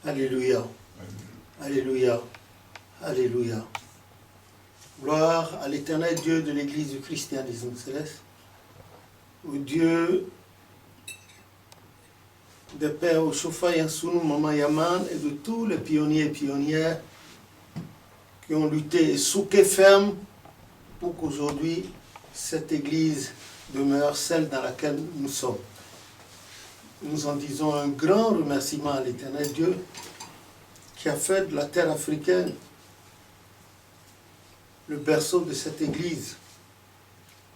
Alléluia. Alléluia. Alléluia. Gloire à l'éternel Dieu de l'Église du christianisme céleste, au Dieu des pères Oshofa Yansunu, Mama Yaman et de tous les pionniers et pionnières qui ont lutté et souqué ferme pour qu'aujourd'hui cette Église demeure celle dans laquelle nous sommes. Nous en disons un grand remerciement à l'éternel Dieu qui a fait de la terre africaine le berceau de cette Église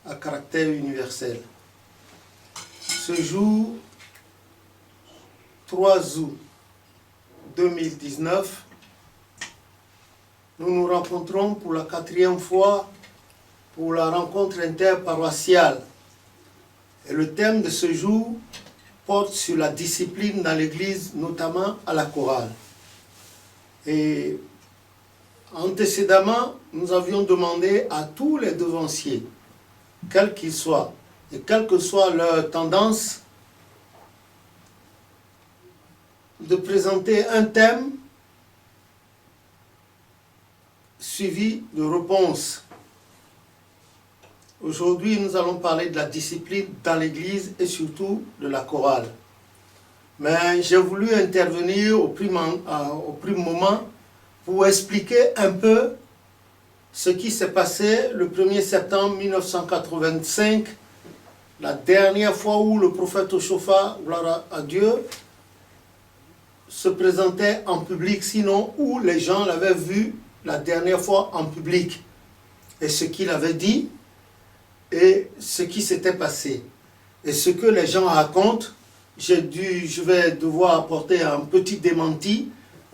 à caractère universel. Ce jour, 3 août 2019, nous nous rencontrons pour la 4e fois pour la rencontre interparoissiale. Et le thème de ce jour porte sur la discipline dans l'Église, notamment à la chorale. Et antécédemment, nous avions demandé à tous les devanciers, quels qu'ils soient, et quelle que soit leur tendance, de présenter un thème suivi de réponses. Aujourd'hui, nous allons parler de la discipline dans l'Église et surtout de la chorale. Mais j'ai voulu intervenir au prime moment pour expliquer un peu ce qui s'est passé le 1er septembre 1985, la dernière fois où le prophète Oshofa, gloire à Dieu, se présentait en public, sinon où les gens l'avaient vu la dernière fois en public, et ce qu'il avait dit, et ce qui s'était passé. Et ce que les gens racontent, je vais devoir apporter un petit démenti,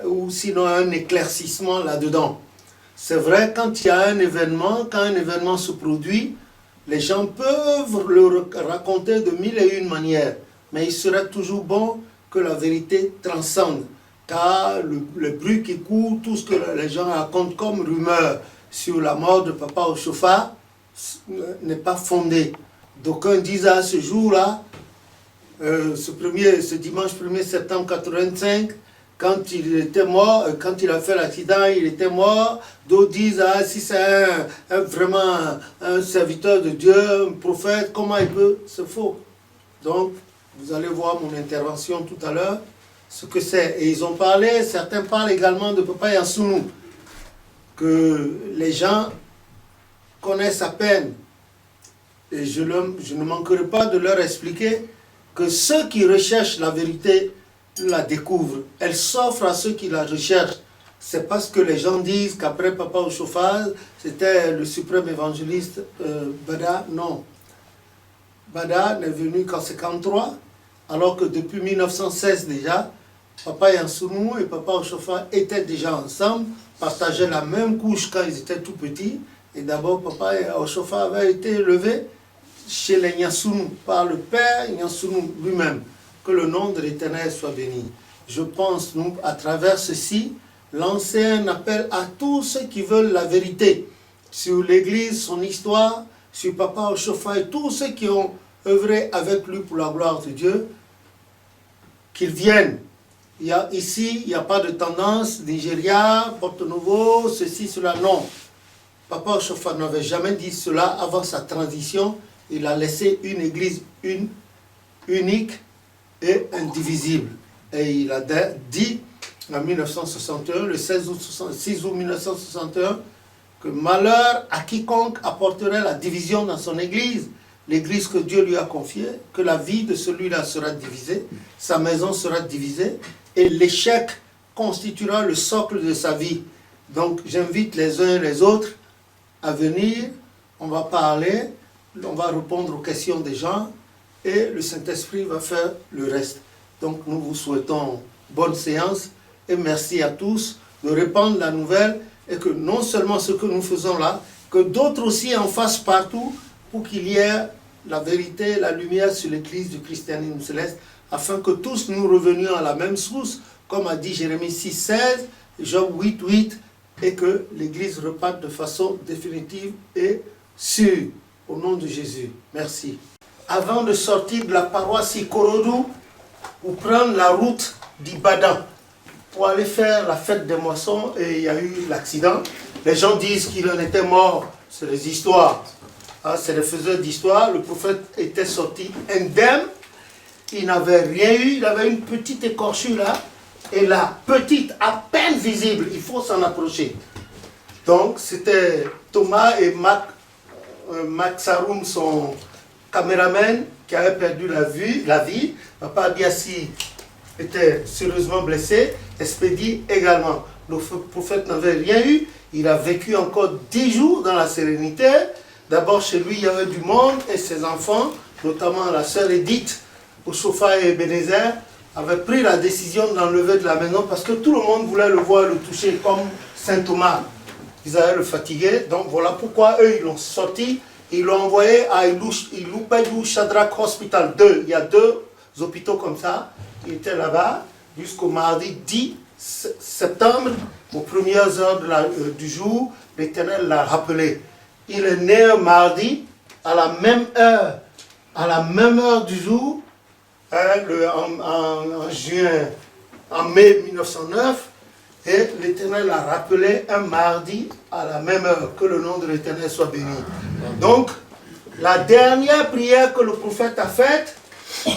ou sinon un éclaircissement là-dedans. C'est vrai, quand il y a un événement, quand un événement se produit, les gens peuvent le raconter de 1001 manières, mais il serait toujours bon que la vérité transcende, car le bruit qui court, tout ce que les gens racontent comme rumeur sur la mort de Papa Oshofa n'est pas fondé. D'aucuns disent à ce jour-là, ce dimanche 1er septembre 85, quand il était mort, quand il a fait l'accident, il était mort. D'autres disent, ah, si c'est vraiment un serviteur de Dieu, un prophète, comment il peut? C'est faux. Donc, vous allez voir mon intervention tout à l'heure, ce que c'est. Et ils ont parlé, certains parlent également de Papa Yansunu, que les gens connaissent à peine. Et je ne manquerai pas de leur expliquer que ceux qui recherchent la vérité la découvrent. Elle s'offre à ceux qui la recherchent. C'est parce que les gens disent qu'après Papa Oshofa, c'était le suprême évangéliste Bada. Non. Bada n'est venu qu'en 1953, alors que depuis 1916 déjà, Papa Yansunu et Papa Oshofa étaient déjà ensemble, partageaient la même couche quand ils étaient tout petits. Et d'abord, Papa Oshofa avait été élevé chez les Yansunu par le père Yansunu lui-même. Que le nom de l'Éternel soit béni. Je pense, nous, à travers ceci, lancer un appel à tous ceux qui veulent la vérité sur l'Église, son histoire, sur Papa Oshofa et tous ceux qui ont œuvré avec lui pour la gloire de Dieu, qu'ils viennent. Ici, il n'y a pas de tendance, Nigeria, Porto Novo, ceci, cela, non. Papa Oshofa n'avait jamais dit cela avant sa transition. Il a laissé une Église unique et indivisible. Et il a dit en 1961, le 6 août 1961, que malheur à quiconque apporterait la division dans son Église, l'Église que Dieu lui a confiée, que la vie de celui-là sera divisée, sa maison sera divisée, et l'échec constituera le socle de sa vie. Donc j'invite les uns et les autres à venir, on va parler, on va répondre aux questions des gens, et le Saint-Esprit va faire le reste. Donc nous vous souhaitons bonne séance et merci à tous de répandre la nouvelle et que non seulement ce que nous faisons là, que d'autres aussi en fassent partout pour qu'il y ait la vérité, la lumière sur l'Église du christianisme céleste, afin que tous nous revenions à la même source, comme a dit Jérémie 6,16, Job 8,8, et que l'Église reparte de façon définitive et sûre. Au nom de Jésus. Merci. Avant de sortir de la paroisse Ikorodu, pour prendre la route d'Ibadan, pour aller faire la fête des moissons et il y a eu l'accident. Les gens disent qu'il en était mort, c'est des histoires. Hein, c'est des faiseurs d'histoire. Le prophète était sorti indemne, il n'avait rien eu, il avait une petite écorchure là, et la petite, à peine visible, il faut s'en approcher. Donc c'était Thomas et Max Saroum, son caméraman, qui avait perdu la vie. Papa Abiassi était sérieusement blessé, Expédie également. Le prophète n'avait rien eu, il a vécu encore 10 jours dans la sérénité. D'abord chez lui il y avait du monde et ses enfants, notamment la sœur Edith, Oussofa et Ebenezer, avaient pris la décision de l'enlever de la maison parce que tout le monde voulait le voir, le toucher comme Saint Thomas. Ils allaient le fatiguer, donc voilà pourquoi eux ils l'ont sorti. Ils l'ont envoyé à Iloupayou Shadrach Hospital 2. Il y a 2 hôpitaux comme ça. Il était là-bas jusqu'au mardi 10 septembre, aux premières heures du jour. L'Éternel l'a rappelé. Il est né un mardi à la même heure du jour, en mai 1909. Et l'Éternel l'a rappelé un mardi à la même heure. Que le nom de l'Éternel soit béni. Donc, la dernière prière que le prophète a faite,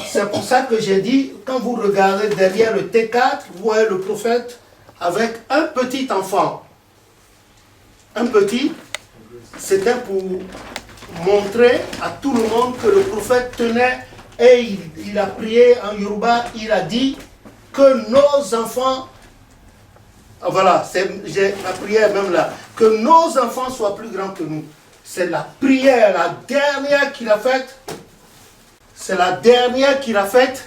c'est pour ça que j'ai dit, quand vous regardez derrière le T4, vous voyez le prophète avec un petit enfant. Un petit, c'était pour montrer à tout le monde que le prophète tenait et il a prié en Yoruba, il a dit que nos enfants, voilà, j'ai la prière même là, que nos enfants soient plus grands que nous. C'est la prière, la dernière qu'il a faite. C'est la dernière qu'il a faite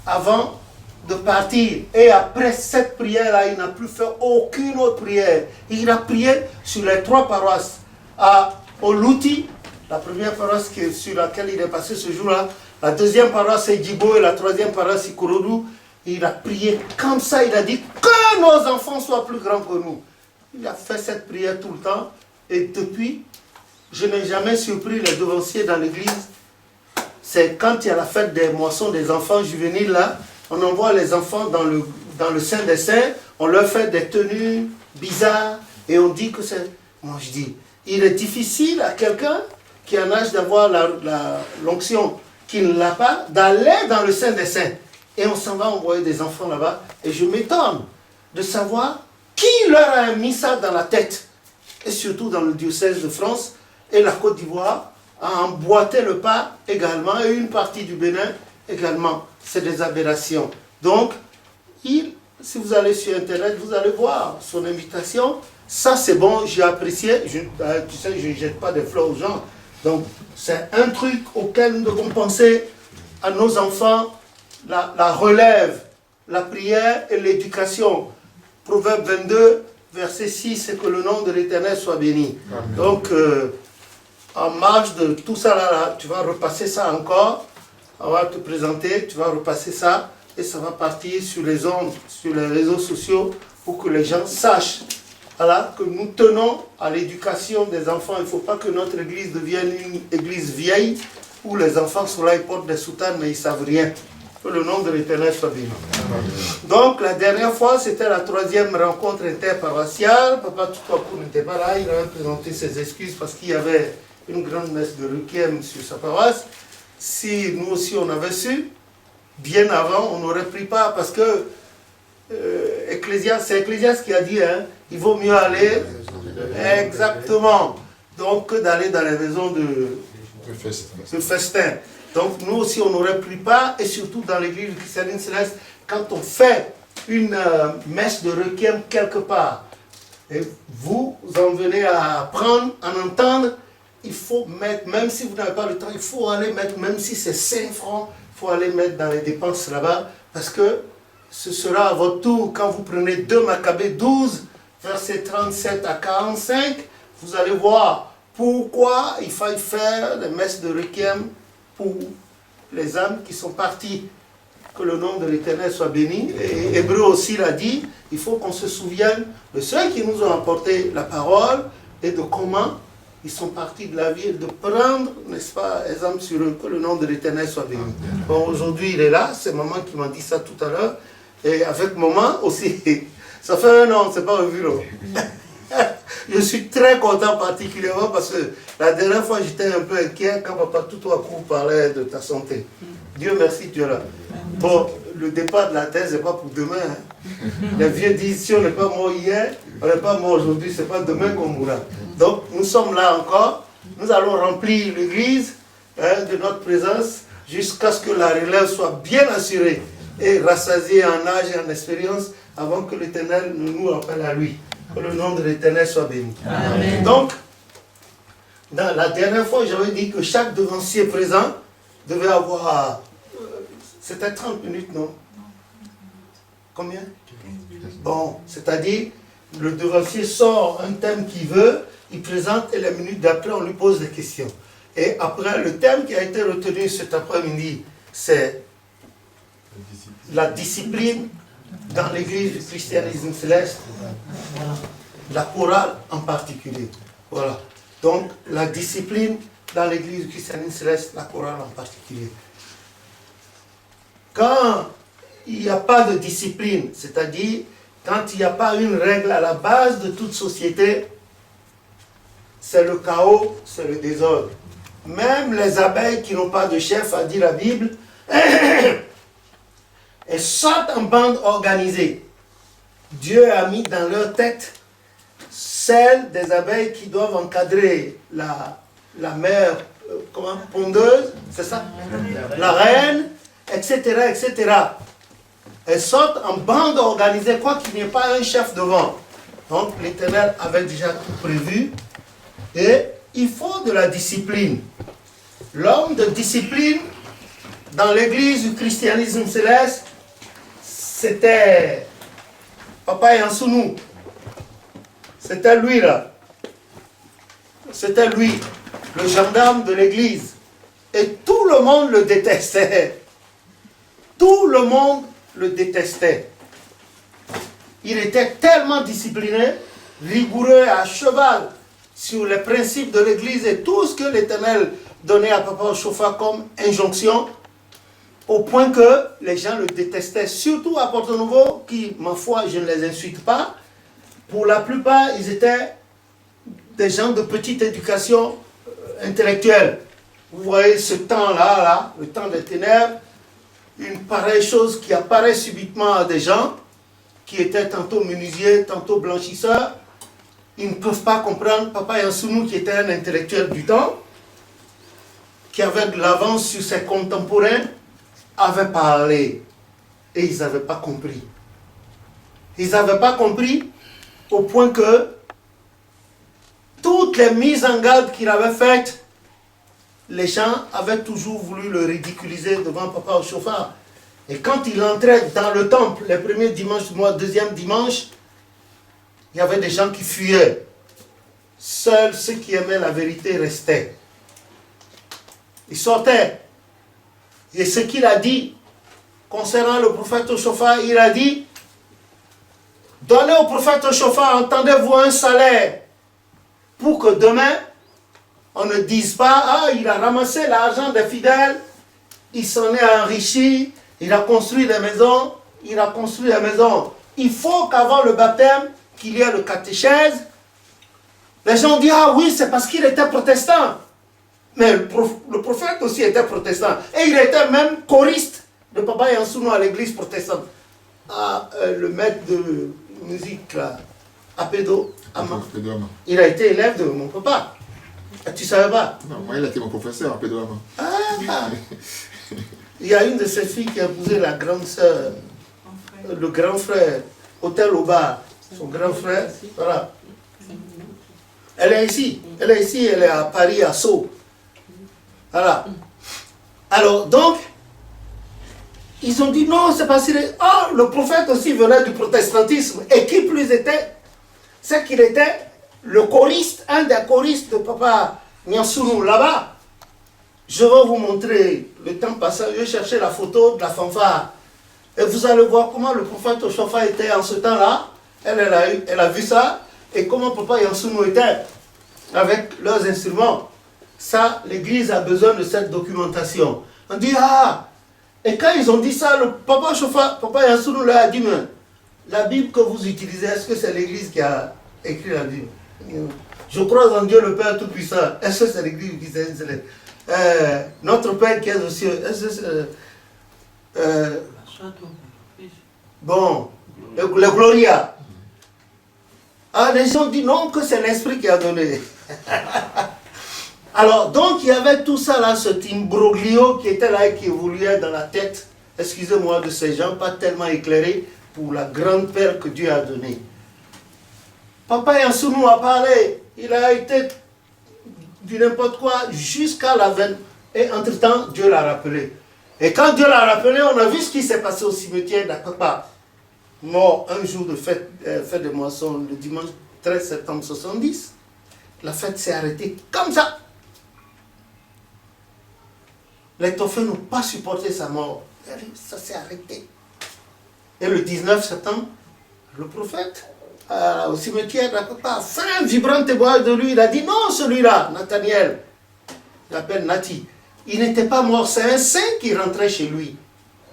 avant de partir. Et après cette prière-là, il n'a plus fait aucune autre prière. Il a prié sur les 3 paroisses. À Oluti, la première paroisse sur laquelle il est passé ce jour-là. La deuxième paroisse c'est Djibo et la troisième paroisse c'est Kouroudou. Il a prié comme ça, il a dit que nos enfants soient plus grands que nous. Il a fait cette prière tout le temps. Et depuis, je n'ai jamais surpris les devanciers dans l'église. C'est quand il y a la fête des moissons des enfants juvéniles là, on envoie les enfants dans le Saint des Saints, on leur fait des tenues bizarres et on dit que c'est... Moi je dis, il est difficile à quelqu'un qui a l'âge d'avoir l'onction, qui ne l'a pas, d'aller dans le Saint des Saints. Et on s'en va envoyer des enfants là-bas. Et je m'étonne de savoir qui leur a mis ça dans la tête. Et surtout dans le diocèse de France et la Côte d'Ivoire, a emboîté le pas également, et une partie du Bénin également. C'est des aberrations. Donc, si vous allez sur Internet, vous allez voir son invitation. Ça, c'est bon, j'ai apprécié. Tu sais, je ne jette pas des fleurs aux gens. Donc, c'est un truc auquel nous devons penser à nos enfants, la relève, la prière et l'éducation. Proverbe 22, verset 6, c'est que le nom de l'Éternel soit béni. Amen. Donc, en marge de tout ça là, tu vas repasser ça encore. On va te présenter, tu vas repasser ça et ça va partir sur les ondes, sur les réseaux sociaux pour que les gens sachent, voilà, que nous tenons à l'éducation des enfants. Il ne faut pas que notre église devienne une église vieille où les enfants sont là, ils portent des soutanes mais ils ne savent rien. Que le nom de l'Éternel soit béni. Donc la dernière fois, c'était la 3e rencontre interparoissiale. Papa Toutouakou n'était pas là, il avait présenté ses excuses parce qu'il y avait une grande messe de requiem sur sa paroisse. Si nous aussi on avait su, bien avant, on n'aurait pris part parce que c'est Ecclésiaste qui a dit, hein, il vaut mieux aller exactement, donc que d'aller dans les maisons de festin. Donc nous aussi on aurait pris part, et surtout dans l'église de Christianine Céleste, quand on fait une messe de requiem quelque part, et vous en venez à apprendre, à entendre, il faut mettre, même si vous n'avez pas le temps, il faut aller mettre, même si c'est 5 francs, il faut aller mettre dans les dépenses là-bas, parce que ce sera à votre tour, quand vous prenez 2 Maccabées 12, versets 37 à 45, vous allez voir pourquoi il faille faire les messes de requiem pour les âmes qui sont parties. Que le nom de l'Éternel soit béni. Et Hébreu aussi l'a dit, il faut qu'on se souvienne de ceux qui nous ont apporté la parole et de comment ils sont partis de la vie et de prendre, n'est-ce pas, exemple sur eux. Que le nom de l'Éternel soit béni. Bon, aujourd'hui il est là, c'est maman qui m'a dit ça tout à l'heure. Et avec maman aussi. Ça fait 1 an, on ne s'est pas revu. Je suis très content particulièrement parce que la dernière fois, j'étais un peu inquiet quand papa tout à coup parlait de ta santé. Dieu merci, tu es là. Bon, le départ de la thèse n'est pas pour demain. Hein. Les vieux disent, si on n'est pas mort hier, on n'est pas mort aujourd'hui, ce n'est pas demain qu'on mourra. Donc, nous sommes là encore. Nous allons remplir l'église de notre présence jusqu'à ce que la relève soit bien assurée et rassasiée en âge et en expérience avant que l'Éternel ne nous rappelle à lui. Que le nom de l'Éternel soit béni. Amen. Donc, dans la dernière fois, j'avais dit que chaque devancier présent devait avoir... c'était 30 minutes, non? Combien? Bon, c'est-à-dire, le devancier sort un thème qu'il veut, il présente et les minutes d'après, on lui pose des questions. Et après, le thème qui a été retenu cet après-midi, c'est la discipline dans l'église du christianisme céleste, la chorale en particulier. Voilà. Donc, la discipline dans l'église du christianisme céleste, la chorale en particulier. Quand il n'y a pas de discipline, c'est-à-dire quand il n'y a pas une règle à la base de toute société, c'est le chaos, c'est le désordre. Même les abeilles qui n'ont pas de chef, a dit la Bible, elles sortent en bande organisée. Dieu a mis dans leur tête celle des abeilles qui doivent encadrer la mère pondeuse, c'est ça? La reine, etc., etc. Elles sortent en bande organisée, quoi qu'il n'y ait pas un chef devant. Donc l'Éternel avait déjà tout prévu. Et il faut de la discipline. L'homme de discipline dans l'église du christianisme céleste, c'était Papa Yansounou. C'était lui là. C'était lui, le gendarme de l'église. Et tout le monde le détestait. Tout le monde le détestait. Il était tellement discipliné, rigoureux, à cheval sur les principes de l'église et tout ce que l'Éternel donnait à Papa Ochofa comme injonction, au point que les gens le détestaient, surtout à Porto Novo, qui, ma foi, je ne les insulte pas. Pour la plupart, ils étaient des gens de petite éducation intellectuelle. Vous voyez ce temps-là, le temps des ténèbres, une pareille chose qui apparaît subitement à des gens qui étaient tantôt menuisiers, tantôt blanchisseurs. Ils ne peuvent pas comprendre. Papa Yansounou, qui était un intellectuel du temps, qui avait de l'avance sur ses contemporains, avait parlé. Et ils n'avaient pas compris. Ils n'avaient pas compris au point que toutes les mises en garde qu'il avait faites, les gens avaient toujours voulu le ridiculiser devant Papa Ochofa. Et quand il entrait dans le temple, les premiers dimanches du mois, deuxième dimanche, il y avait des gens qui fuyaient. Seuls ceux qui aimaient la vérité restaient. Ils sortaient. Et ce qu'il a dit concernant le prophète Ochofa, il a dit: donnez au prophète Ochofa, entendez-vous, un salaire pour que demain, on ne dise pas: ah, il a ramassé l'argent des fidèles, il s'en est enrichi, il a construit des maisons, il a construit des maisons. Il faut qu'avant le baptême, qu'il y ait le catéchèse. Les gens disent: ah oui, c'est parce qu'il était protestant. Mais le prophète aussi était protestant. Et il était même choriste de Papa Yansounou à l'église protestante. Ah, le maître de musique, là, Apédo Ama. Il a été élève de mon papa. Tu ne savais pas? Non, moi il a été mon professeur, Apédo Ama. Ah. Il y a une de ses filles qui a épousé la grande sœur, le grand frère, Hôtel au bar. Son grand frère, voilà. Elle est ici, elle est à Paris, à Sceaux. Voilà. Alors, donc, ils ont dit non, c'est parce qu'il est... Oh, le prophète aussi venait du protestantisme. Et qui plus était, c'est qu'il était le choriste, un des choristes de Papa Nyansounou, là-bas. Je vais vous montrer, le temps passant, je vais chercher la photo de la fanfare. Et vous allez voir comment le prophète Ochofa était en ce temps-là. Elle a vu ça. Et comment Papa Yansounou était avec leurs instruments. Ça, l'église a besoin de cette documentation. On dit: ah, Et quand ils ont dit ça, le papa Yansounou leur a dit, mais la Bible que vous utilisez, est-ce que c'est l'Église qui a écrit la Bible? Je crois en Dieu le Père Tout-Puissant. Est-ce que c'est l'Église qui s'est installée? Notre Père qui est aux cieux. Est-ce que c'est... bon, le Gloria. Ah, les gens disent non, que c'est l'Esprit qui a donné. Alors, donc, il y avait tout ça là, cet imbroglio qui était là et qui évoluait dans la tête, excusez-moi, de ces gens pas tellement éclairés pour la grande paix que Dieu a donnée. Papa Yansounou a parlé, il a été du n'importe quoi jusqu'à la veine. Et entre-temps, Dieu l'a rappelé. Et quand Dieu l'a rappelé, on a vu ce qui s'est passé au cimetière d'Akapa. Mort un jour de fête de moisson, le dimanche 13 septembre 70. La fête s'est arrêtée comme ça. Les Toffés n'ont pas supporté sa mort. Ça s'est arrêté. Et le 19 septembre, le prophète, au cimetière d'Akapa, a fait un vibrant témoignage de lui. Il a dit non, celui-là, Nathaniel, il l'appelle Nati, il n'était pas mort, c'est un saint qui rentrait chez lui.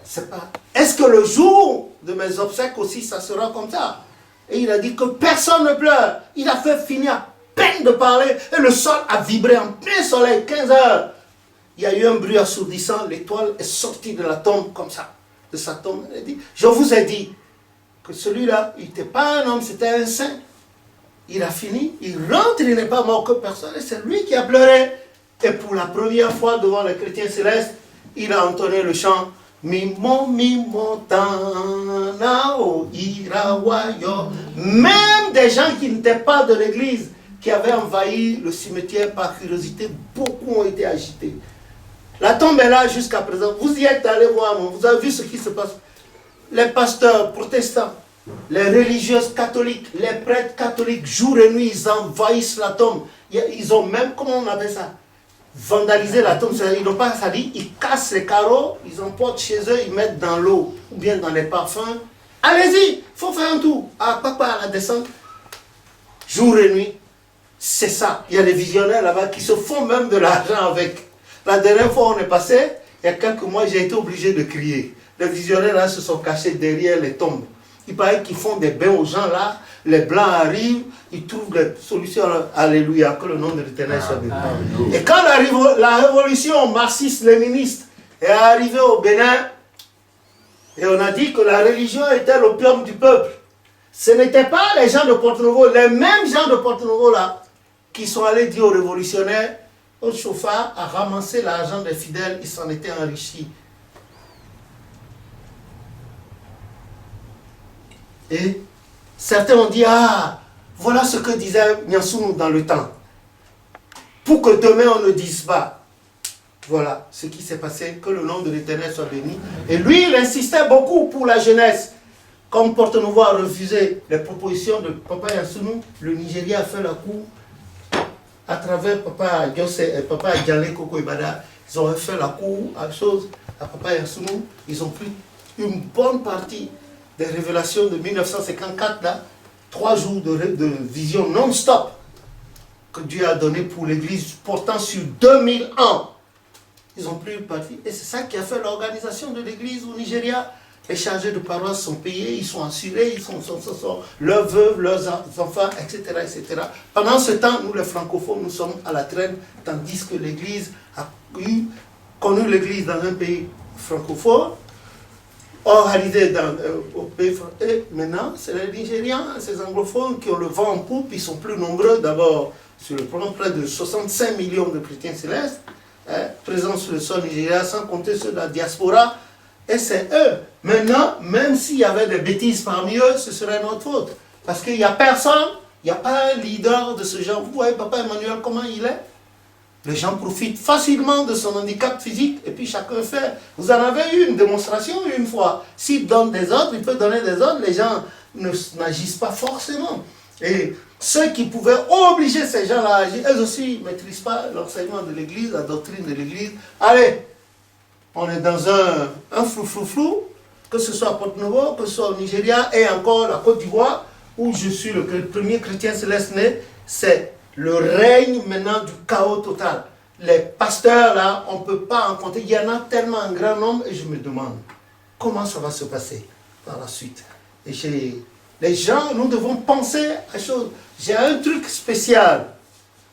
C'est pas. Est-ce que le jour de mes obsèques aussi, ça sera comme ça? Et il a dit que personne ne pleure. Il a fait finir à peine de parler et le sol a vibré en plein soleil, 15 heures. Il y a eu un bruit assourdissant, l'étoile est sortie de la tombe comme ça, de sa tombe. Il a dit, je vous ai dit que celui-là, il n'était pas un homme, c'était un saint. Il a fini, il rentre, il n'est pas mort que personne, et c'est lui qui a pleuré. Et pour la première fois devant les chrétiens célestes, il a entonné le chant Mimo Tanao Irawayo. Même des gens qui n'étaient pas de l'église, qui avaient envahi le cimetière par curiosité, beaucoup ont été agités. La tombe est là jusqu'à présent. Vous y êtes allé voir, vous avez vu ce qui se passe. Les pasteurs protestants, les religieuses catholiques, les prêtres catholiques, jour et nuit, ils envahissent la tombe. Ils ont même, comment on appelle ça, vandalisé la tombe. Ils n'ont pas ça dit, ils cassent les carreaux, ils emportent chez eux, ils mettent dans l'eau ou bien dans les parfums. Allez-y, il faut faire un tour. À la descente, jour et nuit, c'est ça. Il y a des visionnaires là-bas qui se font même de l'argent avec. La dernière fois on est passé, il y a quelques mois, j'ai été obligé de crier. Les visionnaires là se sont cachés derrière les tombes. Il paraît qu'ils font des bains aux gens là, les blancs arrivent, ils trouvent des solutions. Alléluia, que le nom de l'Éternel soit béni. Et quand la révolution marxiste-léniniste est arrivée au Bénin, et on a dit que la religion était l'opium du peuple, ce n'étaient pas les gens de Porto-Novo, les mêmes gens de Porto-Novo là, qui sont allés dire aux révolutionnaires, au chauffard a ramassé l'argent des fidèles, ils s'en étaient enrichis. Et certains ont dit, ah, voilà ce que disait Nyansounou dans le temps. Pour que demain on ne dise pas. Voilà ce qui s'est passé, que le nom de l'Éternel soit béni. Et lui, il insistait beaucoup pour la jeunesse. Comme Porto-Novo a refusé les propositions de Papa Yansounou, le Nigeria a fait la cour à travers Papa Djale Koko Ibada. Ils ont fait la cour à Papa Yansounou. Ils ont pris une bonne partie des révélations de 1954, là, 3 jours de vision non-stop que Dieu a donné pour l'Église, portant sur 2000 ans. Ils ont pris une partie. Et c'est ça qui a fait l'organisation de l'Église au Nigeria. Les chargés de paroisse sont payés, ils sont assurés, ils sont leurs veuves, leurs enfants, etc., etc. Pendant ce temps, nous les francophones, nous sommes à la traîne, tandis que l'Église a connu l'Église dans un pays francophone, organisé au pays francophone. Et maintenant, c'est les Nigérians, ces anglophones qui ont le vent en poupe, ils sont plus nombreux, d'abord sur le plan près de 65 millions de chrétiens célestes, présents sur le sol nigérien, sans compter ceux de la diaspora. Et c'est eux. Maintenant, même s'il y avait des bêtises parmi eux, ce serait notre faute. Parce qu'il n'y a personne, il n'y a pas un leader de ce genre. Vous voyez Papa Emmanuel comment il est? Les gens profitent facilement de son handicap physique et puis chacun fait. Vous en avez eu une démonstration une fois. S'il donne des ordres, il peut donner des ordres, les gens n'agissent pas forcément. Et ceux qui pouvaient obliger ces gens-là à agir, eux aussi ne maîtrisent pas l'enseignement de l'Église, la doctrine de l'Église. Allez, on est dans un flou, que ce soit à Porto-Novo, que ce soit au Nigeria et encore la Côte d'Ivoire, où je suis le premier chrétien céleste né, c'est le règne maintenant du chaos total. les pasteurs là, on ne peut pas en compter. Il y en a tellement un grand nombre et je me demande comment ça va se passer par la suite. Et les gens, nous devons penser à choses. J'ai un truc spécial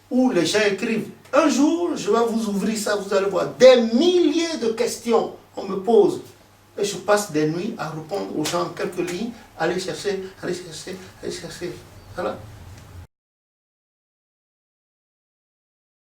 où les gens écrivent. Un jour, je vais vous ouvrir ça, vous allez voir. Des milliers de questions on me pose. Et je passe des nuits à répondre aux gens quelques lignes. Allez chercher, allez chercher, allez chercher. Voilà.